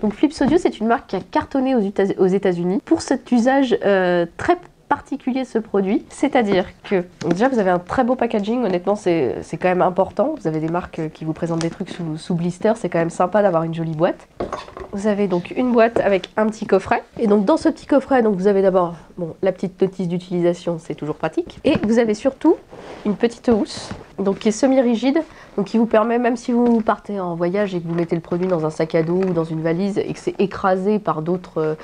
Donc Philips Audio, c'est une marque qui a cartonné aux États-Unis pour cet usage très particulier de ce produit, c'est-à-dire que déjà vous avez un très beau packaging, honnêtement c'est quand même important, vous avez des marques qui vous présentent des trucs sous blister, c'est quand même sympa d'avoir une jolie boîte. Vous avez donc une boîte avec un petit coffret, et donc dans ce petit coffret, donc vous avez d'abord la petite notice d'utilisation, c'est toujours pratique, et vous avez surtout une petite housse, donc qui est semi-rigide, donc qui vous permet, même si vous partez en voyage et que vous mettez le produit dans un sac à dos ou dans une valise et que c'est écrasé par d'autres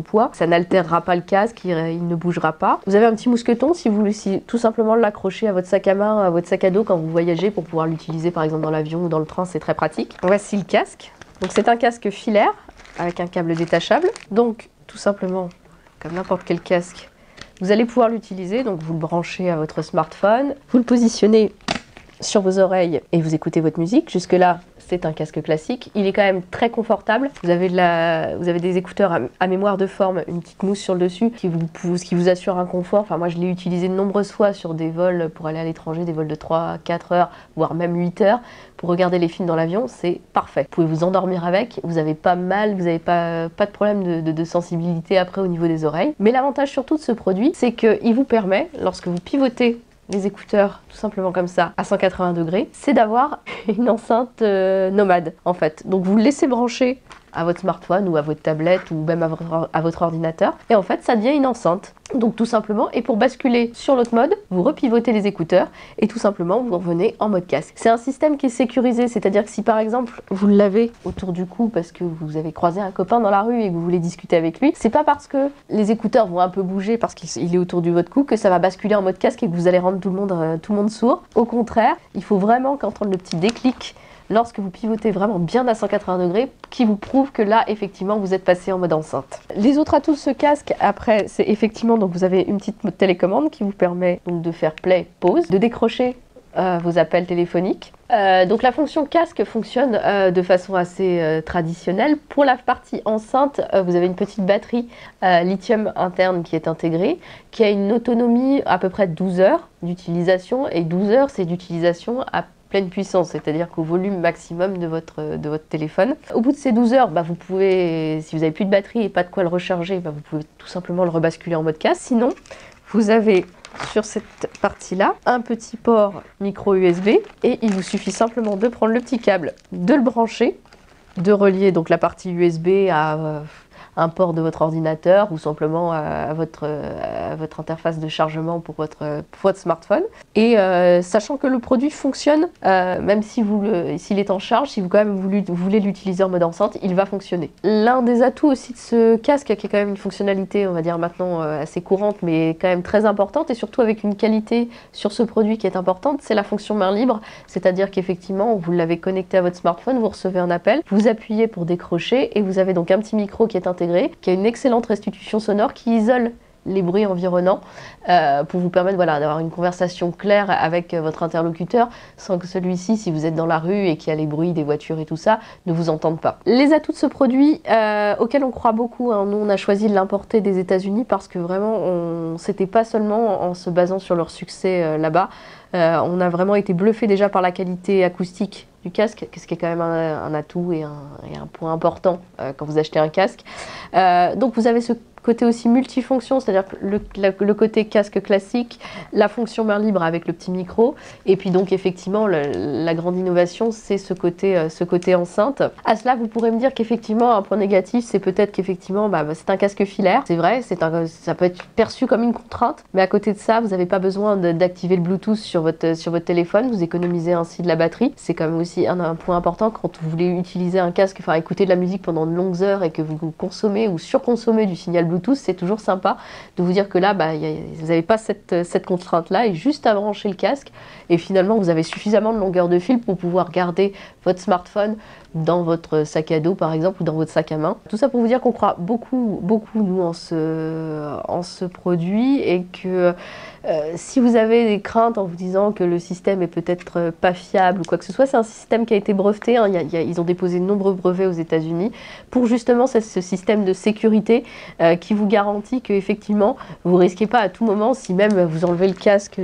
poids, ça n'altérera pas le casque, il ne bougera pas. Vous avez un petit mousqueton si vous voulez tout simplement l'accrocher à votre sac à main, à votre sac à dos quand vous voyagez pour pouvoir l'utiliser par exemple dans l'avion ou dans le train, c'est très pratique. Voici le casque. Donc c'est un casque filaire avec un câble détachable. Donc tout simplement, comme n'importe quel casque, vous allez pouvoir l'utiliser. Donc vous le branchez à votre smartphone, vous le positionnez sur vos oreilles et vous écoutez votre musique. Jusque-là, c'est un casque classique. Il est quand même très confortable. Vous avez des écouteurs à mémoire de forme, une petite mousse sur le dessus qui vous assure un confort. Enfin, moi, je l'ai utilisé de nombreuses fois sur des vols pour aller à l'étranger, des vols de 3-4 heures, voire même 8 heures. Pour regarder les films dans l'avion, c'est parfait. Vous pouvez vous endormir avec, vous n'avez pas mal, vous n'avez pas de problème de sensibilité après au niveau des oreilles. Mais l'avantage surtout de ce produit, c'est qu'il vous permet, lorsque vous pivotez les écouteurs tout simplement comme ça à 180 degrés, c'est d'avoir une enceinte nomade en fait. Donc vous le laissez brancher à votre smartphone ou à votre tablette ou même à votre ordinateur et en fait ça devient une enceinte. Donc tout simplement, et pour basculer sur l'autre mode, vous repivotez les écouteurs et tout simplement vous revenez en mode casque. C'est un système qui est sécurisé, c'est-à-dire que si par exemple vous l'avez autour du cou parce que vous avez croisé un copain dans la rue et que vous voulez discuter avec lui, c'est pas parce que les écouteurs vont un peu bouger parce qu'il est autour de votre cou que ça va basculer en mode casque et que vous allez rendre tout le monde sourd. Au contraire, il faut vraiment qu'entendre le petit déclic lorsque vous pivotez vraiment bien à 180 degrés, qui vous prouve que là, effectivement, vous êtes passé en mode enceinte. Les autres atouts de ce casque, après, c'est effectivement, donc vous avez une petite télécommande qui vous permet donc de faire play, pause, de décrocher vos appels téléphoniques. Donc la fonction casque fonctionne de façon assez traditionnelle. Pour la partie enceinte, vous avez une petite batterie lithium interne qui est intégrée, qui a une autonomie à peu près de 12 heures d'utilisation, et 12 heures, c'est d'utilisation à pleine puissance, c'est-à-dire qu'au volume maximum de votre téléphone. Au bout de ces 12 heures, vous pouvez, si vous n'avez plus de batterie et pas de quoi le recharger, vous pouvez tout simplement le rebasculer en mode casque. Sinon, vous avez sur cette partie-là un petit port micro USB et il vous suffit simplement de prendre le petit câble, de le brancher, de relier donc la partie USB à un port de votre ordinateur ou simplement à votre interface de chargement pour votre smartphone. Et sachant que le produit fonctionne, même si s'il est en charge, si vous quand même voulez l'utiliser en mode enceinte, il va fonctionner. L'un des atouts aussi de ce casque, qui est quand même une fonctionnalité, on va dire maintenant assez courante, mais quand même très importante, et surtout avec une qualité sur ce produit qui est importante, c'est la fonction main libre, c'est-à-dire qu'effectivement, vous l'avez connecté à votre smartphone, vous recevez un appel, vous appuyez pour décrocher, et vous avez donc un petit micro qui est intégré, qui a une excellente restitution sonore, qui isole les bruits environnants pour vous permettre d'avoir une conversation claire avec votre interlocuteur sans que celui-ci, si vous êtes dans la rue et qu'il y a les bruits des voitures et tout ça, ne vous entende pas. Les atouts de ce produit auquel on croit beaucoup, nous on a choisi de l'importer des États-Unis parce que vraiment c'était pas seulement en se basant sur leur succès là-bas, on a vraiment été bluffé déjà par la qualité acoustique du casque, ce qui est quand même un atout et un point important quand vous achetez un casque. Donc vous avez ce côté aussi multifonction, c'est-à-dire le côté casque classique, la fonction main libre avec le petit micro, et puis donc effectivement la grande innovation, c'est ce côté enceinte. À cela, vous pourrez me dire qu'effectivement un point négatif, c'est peut-être qu'effectivement c'est un casque filaire, c'est vrai, ça peut être perçu comme une contrainte, mais à côté de ça, vous n'avez pas besoin d'activer le Bluetooth sur votre téléphone, vous économisez ainsi de la batterie. C'est quand même aussi un point important quand vous voulez utiliser un casque, enfin écouter de la musique pendant de longues heures et que vous consommez ou surconsommez du signal Bluetooth, c'est toujours sympa de vous dire que là, vous n'avez pas cette contrainte-là, et juste à brancher le casque, et finalement vous avez suffisamment de longueur de fil pour pouvoir garder votre smartphone dans votre sac à dos par exemple ou dans votre sac à main. Tout ça pour vous dire qu'on croit beaucoup nous en ce produit, et que si vous avez des craintes en vous disant que le système est peut-être pas fiable ou quoi que ce soit, c'est un système qui a été breveté, ils ont déposé de nombreux brevets aux États-Unis pour justement ce système de sécurité qui vous garantit que effectivement vous risquez pas à tout moment, si même vous enlevez le casque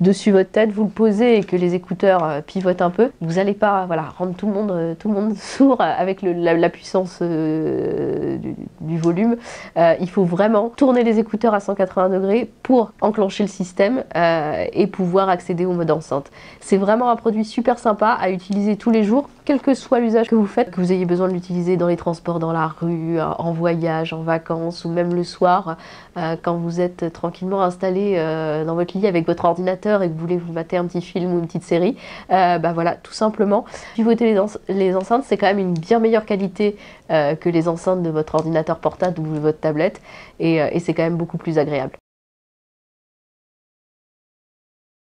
dessus votre tête, vous le posez et que les écouteurs pivotent un peu, vous n'allez pas rendre tout le monde sourd avec la puissance du volume. Il faut vraiment tourner les écouteurs à 180 degrés pour enclencher le système et pouvoir accéder au mode enceinte. C'est vraiment un produit super sympa à utiliser tous les jours, quel que soit l'usage que vous faites, que vous ayez besoin de l'utiliser dans les transports, dans la rue, en voyage, en vacances ou même le soir, quand vous êtes tranquillement installé dans votre lit avec votre ordinateur et que vous voulez vous mater un petit film ou une petite série. Voilà, tout simplement, pivoter les enceintes, c'est quand même une bien meilleure qualité que les enceintes de votre ordinateur portable ou de votre tablette et c'est quand même beaucoup plus agréable.